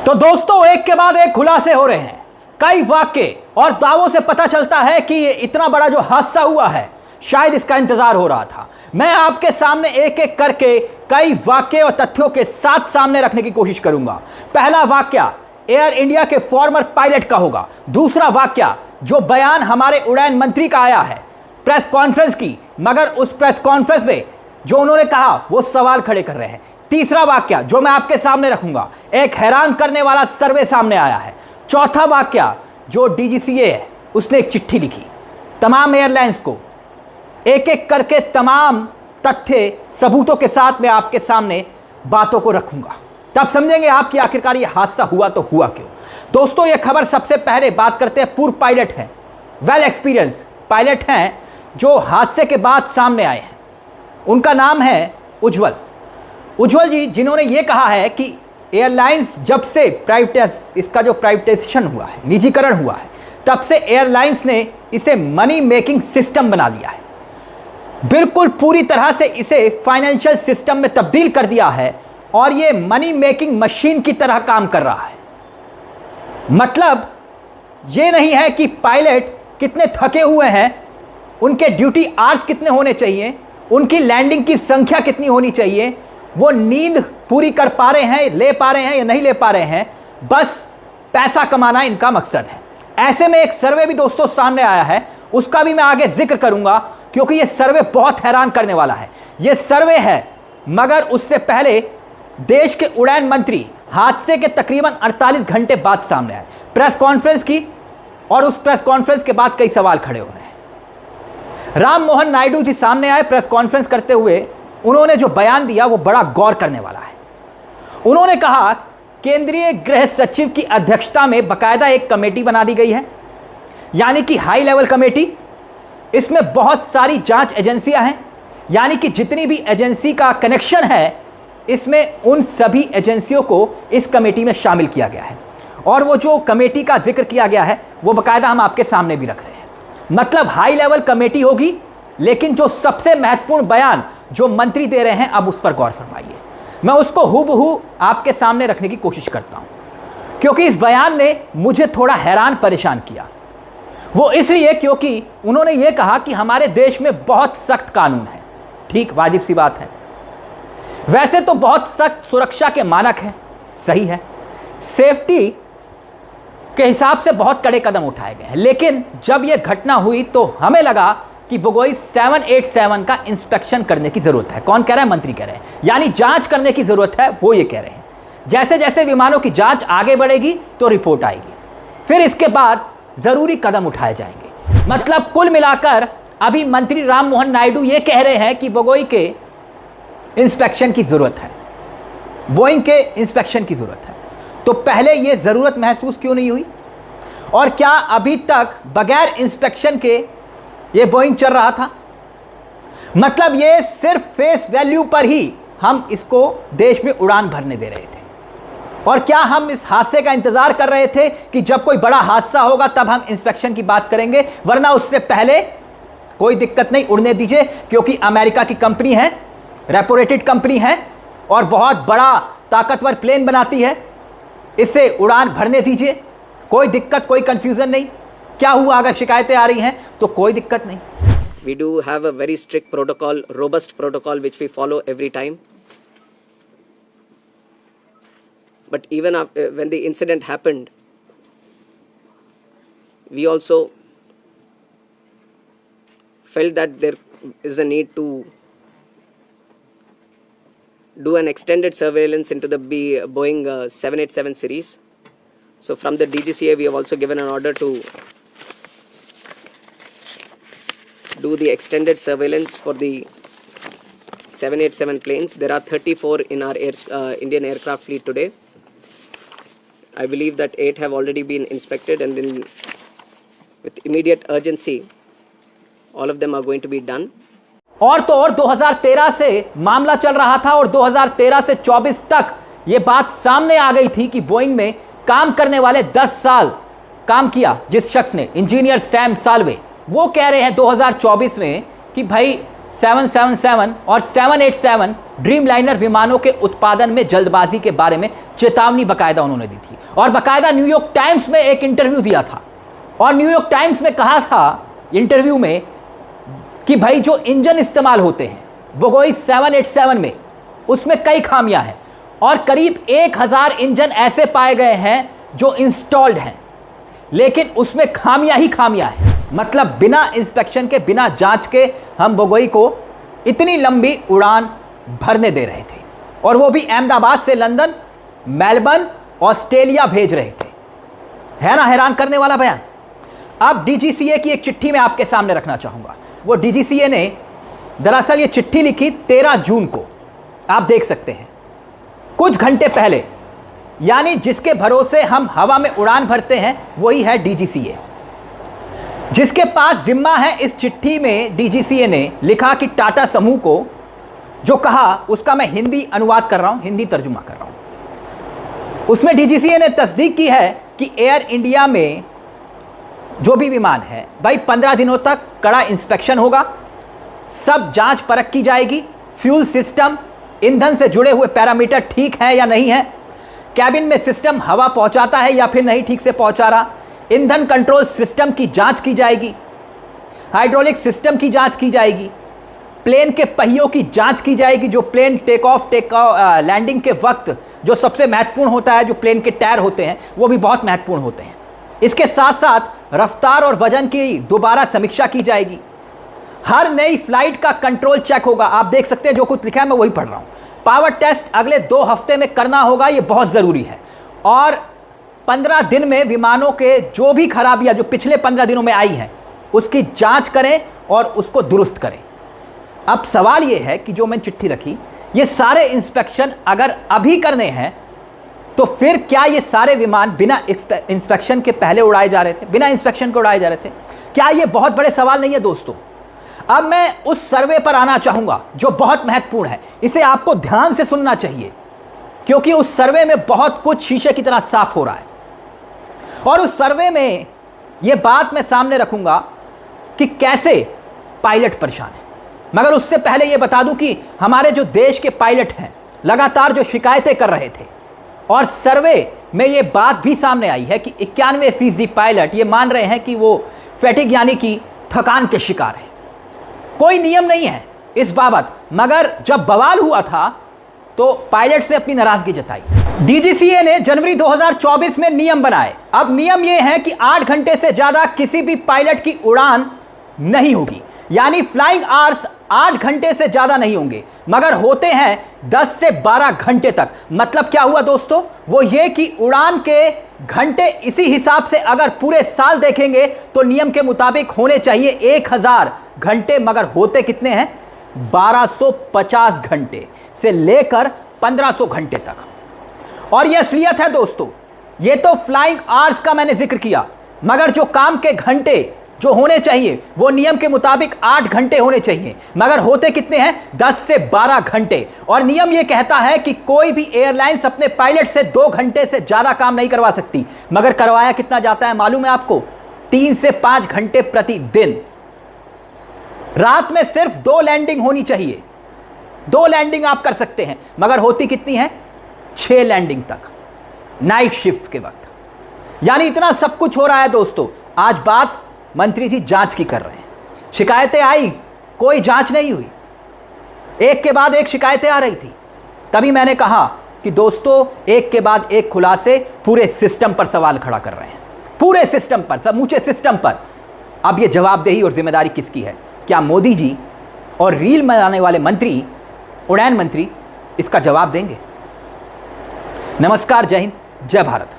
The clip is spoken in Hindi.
तो दोस्तों, एक के बाद एक खुलासे हो रहे हैं। कई वाक्य और दावों से पता चलता है कि ये इतना बड़ा जो हादसा हुआ है, शायद इसका इंतजार हो रहा था। मैं आपके सामने एक एक करके कई वाक्य और तथ्यों के साथ सामने रखने की कोशिश करूंगा। पहला वाक्य एयर इंडिया के फॉर्मर पायलट का होगा। दूसरा वाक्य जो बयान हमारे उड़ान मंत्री का आया है, प्रेस कॉन्फ्रेंस की, मगर उस प्रेस कॉन्फ्रेंस में जो उन्होंने कहा वो सवाल खड़े कर रहे हैं। तीसरा वाक्य जो मैं आपके सामने रखूंगा, एक हैरान करने वाला सर्वे सामने आया है। चौथा वाक्य जो डीजीसीए है, उसने एक चिट्ठी लिखी तमाम एयरलाइंस को, एक एक करके तमाम तथ्य सबूतों के साथ मैं आपके सामने बातों को रखूंगा। तब समझेंगे आप कि आखिरकार ये हादसा हुआ तो हुआ क्यों। दोस्तों, ये खबर सबसे पहले बात करते हैं, पूर्व पायलट हैं, वेल एक्सपीरियंस पायलट हैं जो हादसे के बाद सामने आए हैं। उनका नाम है उज्ज्वल जी, जिन्होंने ये कहा है कि एयरलाइंस जब से इसका जो प्राइवेटाइजेशन हुआ है, निजीकरण हुआ है, तब से एयरलाइंस ने इसे मनी मेकिंग सिस्टम बना लिया है। बिल्कुल पूरी तरह से इसे फाइनेंशियल सिस्टम में तब्दील कर दिया है और ये मनी मेकिंग मशीन की तरह काम कर रहा है। मतलब ये नहीं है कि पायलट कितने थके हुए हैं, उनके ड्यूटी आवर्स कितने होने चाहिए, उनकी लैंडिंग की संख्या कितनी होनी चाहिए, वो नींद पूरी कर पा रहे हैं, ले पा रहे हैं या नहीं ले पा रहे हैं, बस पैसा कमाना इनका मकसद है। ऐसे में एक सर्वे भी दोस्तों सामने आया है, उसका भी मैं आगे जिक्र करूंगा क्योंकि ये सर्वे बहुत हैरान करने वाला है। ये सर्वे है, मगर उससे पहले देश के उड़ान मंत्री हादसे के तकरीबन 48 घंटे बाद सामने आए, प्रेस कॉन्फ्रेंस की, और उस प्रेस कॉन्फ्रेंस के बाद कई सवाल खड़े हो रहे हैं। राम मोहन नायडू जी सामने आए प्रेस कॉन्फ्रेंस करते हुए। उन्होंने जो बयान दिया वो बड़ा गौर करने वाला है। उन्होंने कहा केंद्रीय गृह सचिव की अध्यक्षता में बाकायदा एक कमेटी बना दी गई है, यानी कि हाई लेवल कमेटी। इसमें बहुत सारी जांच एजेंसियां हैं, यानी कि जितनी भी एजेंसी का कनेक्शन है, इसमें उन सभी एजेंसियों को इस कमेटी में शामिल किया गया है। और वो जो कमेटी का जिक्र किया गया है वो बाकायदा हम आपके सामने भी रख रहे हैं। मतलब हाई लेवल कमेटी होगी, लेकिन जो सबसे महत्वपूर्ण बयान जो मंत्री दे रहे हैं, अब उस पर गौर फरमाइए। मैं उसको हूबहू आपके सामने रखने की कोशिश करता हूं क्योंकि इस बयान ने मुझे थोड़ा हैरान परेशान किया। वो इसलिए क्योंकि उन्होंने ये कहा कि हमारे देश में बहुत सख्त कानून है। ठीक, वाजिब सी बात है। वैसे तो बहुत सख्त सुरक्षा के मानक हैं, सही है, सेफ्टी के हिसाब से बहुत कड़े कदम उठाए गए हैं। लेकिन जब यह घटना हुई तो हमें लगा कि बोइंग 787 का इंस्पेक्शन करने की जरूरत है। कौन कह रहा है? मंत्री कह रहे हैं, यानी जांच करने की जरूरत है, वो ये कह रहे हैं। जैसे जैसे विमानों की जांच आगे बढ़ेगी तो रिपोर्ट आएगी, फिर इसके बाद जरूरी कदम उठाए जाएंगे। मतलब कुल मिलाकर अभी मंत्री राम मोहन नायडू ये कह रहे हैं कि बोइंग के इंस्पेक्शन की जरूरत है, बोइंग के इंस्पेक्शन की जरूरत है। तो पहले ये जरूरत महसूस क्यों नहीं हुई? और क्या अभी तक बगैर इंस्पेक्शन के ये बोइंग चल रहा था? मतलब ये सिर्फ फेस वैल्यू पर ही हम इसको देश में उड़ान भरने दे रहे थे। और क्या हम इस हादसे का इंतजार कर रहे थे कि जब कोई बड़ा हादसा होगा तब हम इंस्पेक्शन की बात करेंगे, वरना उससे पहले कोई दिक्कत नहीं, उड़ने दीजिए, क्योंकि अमेरिका की कंपनी है, रेपुटेड कंपनी है और बहुत बड़ा ताकतवर प्लेन बनाती है, इससे उड़ान भरने दीजिए, कोई दिक्कत, कोई कंफ्यूजन नहीं। क्या हुआ अगर शिकायतें आ रही हैं तो कोई दिक्कत नहीं। We do have a very strict protocol, robust protocol, which we follow every time. But even when the incident happened, we also felt that there is a need to do an extended surveillance into the Boeing 787 series. So from the DGCA, we have also given an order to do the extended surveillance for the 787 planes. There are 34 in our Indian aircraft fleet today. I believe that 8 have already been inspected, and then with immediate urgency, all of them are going to be done. और तो और 2013 से मामला चल रहा था और 2013 से 24 तक ये बात सामने आ गई थी कि बोइंग में काम करने वाले 10 साल काम किया जिस शख्स ने, इंजीनियर सैम साल्वे, वो कह रहे हैं 2024 में कि भाई 777 और 787 ड्रीमलाइनर विमानों के उत्पादन में जल्दबाजी के बारे में चेतावनी बाकायदा उन्होंने दी थी और बाकायदा न्यूयॉर्क टाइम्स में एक इंटरव्यू दिया था और न्यूयॉर्क टाइम्स में कहा था इंटरव्यू में कि भाई जो इंजन इस्तेमाल होते हैं बोगोई 787 में उसमें कई खामियां हैं और करीब 1000 इंजन ऐसे पाए गए हैं जो इंस्टॉल्ड हैं, लेकिन उसमें खामियां ही खामियां हैं। मतलब बिना इंस्पेक्शन के, बिना जांच के हम बोगोई को इतनी लंबी उड़ान भरने दे रहे थे और वो भी अहमदाबाद से लंदन, मेलबर्न, ऑस्ट्रेलिया भेज रहे थे। है ना हैरान करने वाला बयान। अब डीजीसीए की एक चिट्ठी मैं आपके सामने रखना चाहूँगा। वो डीजीसीए ने दरअसल ये चिट्ठी लिखी 13 जून को, आप देख सकते हैं, कुछ घंटे पहले। यानी जिसके भरोसे हम हवा में उड़ान भरते हैं वही है डीजीसीए, जिसके पास जिम्मा है। इस चिट्ठी में डीजीसीए ने लिखा कि टाटा समूह को जो कहा उसका मैं हिंदी अनुवाद कर रहा हूं, हिंदी तर्जुमा कर रहा हूं। उसमें डीजीसीए ने तस्दीक की है कि एयर इंडिया में जो भी विमान है भाई 15 दिनों तक कड़ा इंस्पेक्शन होगा, सब जांच परख की जाएगी, फ्यूल सिस्टम, ईंधन से जुड़े हुए पैरामीटर ठीक है या नहीं है, कैबिन में सिस्टम हवा पहुंचाता है या फिर नहीं ठीक से पहुंचा रहा, ईंधन कंट्रोल सिस्टम की जांच की जाएगी, हाइड्रोलिक सिस्टम की जांच की जाएगी, प्लेन के पहियों की जांच की जाएगी, जो प्लेन टेक ऑफ लैंडिंग के वक्त जो सबसे महत्वपूर्ण होता है, जो प्लेन के टायर होते हैं वो भी बहुत महत्वपूर्ण होते हैं। इसके साथ साथ रफ्तार और वजन की दोबारा समीक्षा की जाएगी। हर नई फ्लाइट का कंट्रोल चेक होगा। आप देख सकते हैं जो कुछ लिखा है मैं वही पढ़ रहा हूँ। पावर टेस्ट अगले 2 हफ्ते में करना होगा, ये बहुत ज़रूरी है। और 15 दिन में विमानों के जो भी खराबियाँ जो पिछले 15 दिनों में आई हैं उसकी जांच करें और उसको दुरुस्त करें। अब सवाल ये है कि जो मैंने चिट्ठी रखी, ये सारे इंस्पेक्शन अगर अभी करने हैं तो फिर क्या ये सारे विमान बिना इंस्पेक्शन के पहले उड़ाए जा रहे थे, बिना इंस्पेक्शन के उड़ाए जा रहे थे? क्या ये बहुत बड़े सवाल नहीं है दोस्तों? अब मैं उस सर्वे पर आना चाहूँगा जो बहुत महत्वपूर्ण है। इसे आपको ध्यान से सुनना चाहिए क्योंकि उस सर्वे में बहुत कुछ शीशे की तरह साफ हो रहा है। और उस सर्वे में ये बात मैं सामने रखूँगा कि कैसे पायलट परेशान है। मगर उससे पहले ये बता दूं कि हमारे जो देश के पायलट हैं लगातार जो शिकायतें कर रहे थे और सर्वे में ये बात भी सामने आई है कि 91% पायलट ये मान रहे हैं कि वो फैटिग यानी कि थकान के शिकार हैं। कोई नियम नहीं है इस बाबत, मगर जब बवाल हुआ था तो पायलट से अपनी नाराजगी जताई। डीजीसीए ने जनवरी 2024 में नियम बनाए। अब नियम ये है कि 8 घंटे से ज़्यादा किसी भी पायलट की उड़ान नहीं होगी, यानी फ्लाइंग आवर्स 8 घंटे से ज़्यादा नहीं होंगे, मगर होते हैं 10 से 12 घंटे तक। मतलब क्या हुआ दोस्तों? वो ये कि उड़ान के घंटे इसी हिसाब से अगर पूरे साल देखेंगे तो नियम के मुताबिक होने चाहिए 1000 घंटे, मगर होते कितने हैं? 1250 घंटे से लेकर 1500 घंटे तक। और यह असलियत है दोस्तों। ये तो फ्लाइंग आवर्स का मैंने जिक्र किया, मगर जो काम के घंटे जो होने चाहिए वो नियम के मुताबिक 8 घंटे होने चाहिए, मगर होते कितने हैं? 10 से 12 घंटे। और नियम ये कहता है कि कोई भी एयरलाइंस अपने पायलट से 2 घंटे से ज़्यादा काम नहीं करवा सकती, मगर करवाया कितना जाता है मालूम है आपको? 3 से 5 घंटे प्रतिदिन। रात में सिर्फ 2 लैंडिंग होनी चाहिए, 2 लैंडिंग आप कर सकते हैं, मगर होती कितनी है? 6 लैंडिंग तक नाइट शिफ्ट के वक्त। यानी इतना सब कुछ हो रहा है दोस्तों। आज बात मंत्री जी जांच की कर रहे हैं। शिकायतें आई, कोई जांच नहीं हुई, एक के बाद एक शिकायतें आ रही थी। तभी मैंने कहा कि दोस्तों एक के बाद एक खुलासे पूरे सिस्टम पर सवाल खड़ा कर रहे हैं, पूरे सिस्टम पर, समूचे सिस्टम पर। अब ये जवाबदेही और जिम्मेदारी किसकी है? क्या मोदी जी और रील बनाने वाले मंत्री, उड़ान मंत्री इसका जवाब देंगे? नमस्कार, जय हिंद, जय भारत।